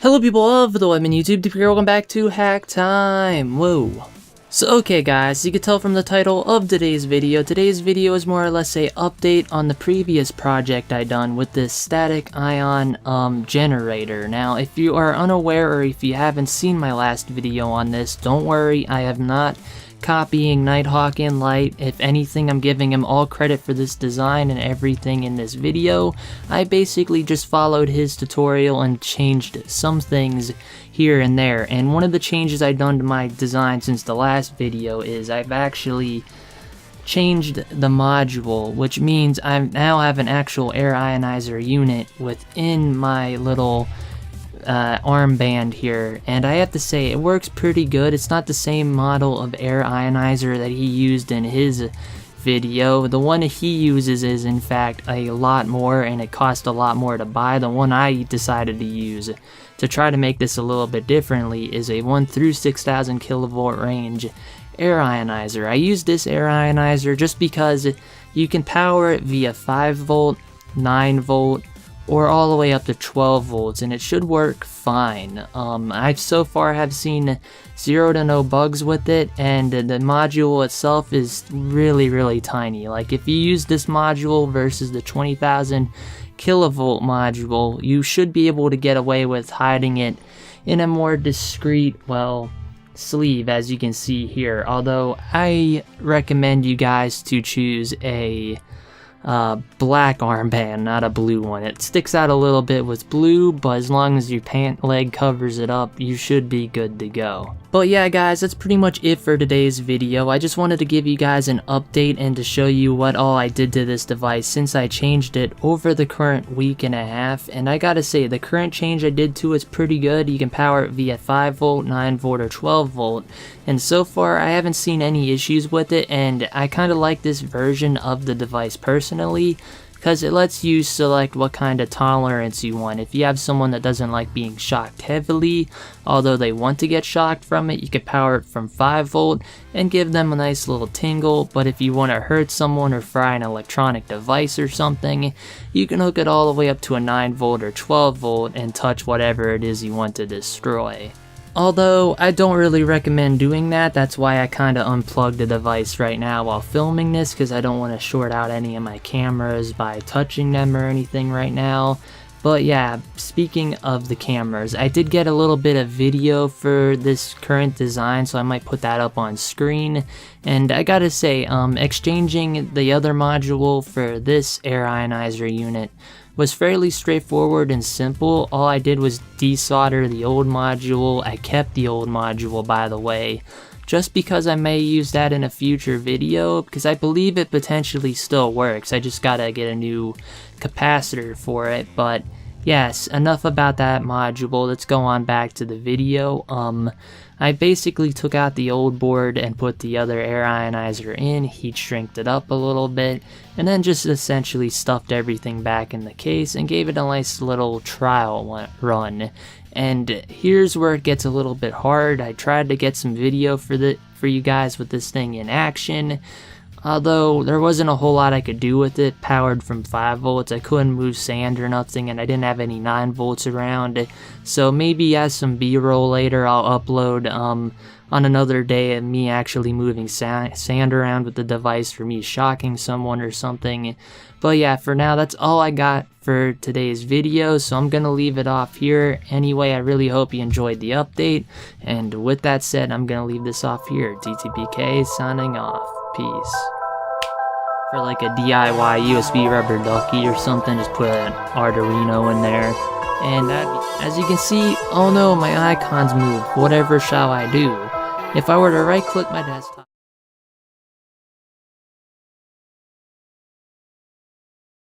Hello people of the web and YouTube, welcome back to HackTime. Whoa. So okay guys, you can tell from the title of today's video is more or less a update on the previous project I done with this static ion generator. Now if you are unaware or if you haven't seen my last video on this, don't worry, I have not copying Nighthawk in Light. If anything, I'm giving him all credit for this design and everything in this video. I basically just followed his tutorial and changed some things here and there, and one of the changes I've done to my design since the last video is I've actually changed the module, which means I now have an actual air ionizer unit within my little armband here, and I have to say it works pretty good. It's not the same model of air ionizer that he used in his video. The one he uses is in fact a lot more, and it cost a lot more to buy. The one I decided to use to try to make this a little bit differently is a 1 through 6,000 kilovolt range air ionizer. I use this air ionizer just because you can power it via 5 volt, 9 volt, or all the way up to 12 volts, and it should work fine. I so far have seen 0 to no bugs with it, and the module itself is really tiny. Like if you use this module versus the 20,000 kilovolt module, you should be able to get away with hiding it in a more discreet, well, sleeve, as you can see here. Although I recommend you guys to choose a black armband, not a blue one. It sticks out a little bit with blue, but as long as your pant leg covers it up, you should be good to go. But yeah guys, that's pretty much it for today's video. I just wanted to give you guys an update and to show you what all I did to this device since I changed it over the current week and a half. And I gotta say, the current change I did to it's pretty good. You can power it via 5 volt, 9 volt, or 12 volt. And so far I haven't seen any issues with it, and I kinda like this version of the device personally, because it lets you select what kind of tolerance you want. If you have someone that doesn't like being shocked heavily, although they want to get shocked from it, you could power it from 5 volt and give them a nice little tingle. But if you want to hurt someone or fry an electronic device or something, you can hook it all the way up to a 9 volt or 12 volt and touch whatever it is you want to destroy. Although I don't really recommend doing that. That's why I kinda unplugged the device right now while filming this, because I don't want to short out any of my cameras by touching them or anything right now. But yeah, speaking of the cameras, I did get a little bit of video for this current design, so I might put that up on screen. And I gotta say, exchanging the other module for this air ionizer unit was fairly straightforward and simple. All I did was desolder the old module. I kept the old module, by the way, just because I may use that in a future video, because I believe it potentially still works. I just gotta get a new capacitor for it. But yes, enough about that module. Let's go on back to the video. I basically took out the old board and put the other air ionizer in, heat shrinked it up a little bit, and then just essentially stuffed everything back in the case and gave it a nice little trial run. And here's where it gets a little bit hard. I tried to get some video for you guys with this thing in action, although there wasn't a whole lot I could do with it. Powered from 5 volts, I couldn't move sand or nothing, and I didn't have any 9 volts around. So maybe as some b-roll later I'll upload on another day of me actually moving sand around with the device for me shocking someone or something. But yeah, for now that's all I got for today's video, so I'm gonna leave it off here. Anyway, I really hope you enjoyed the update, and with that said, I'm gonna leave this off here. DTPK signing off. Peace. For like a DIY USB rubber ducky or something, just put an Arduino in there. And as you can see, oh no, my icons moved. Whatever shall I do? If I were to right click my desktop.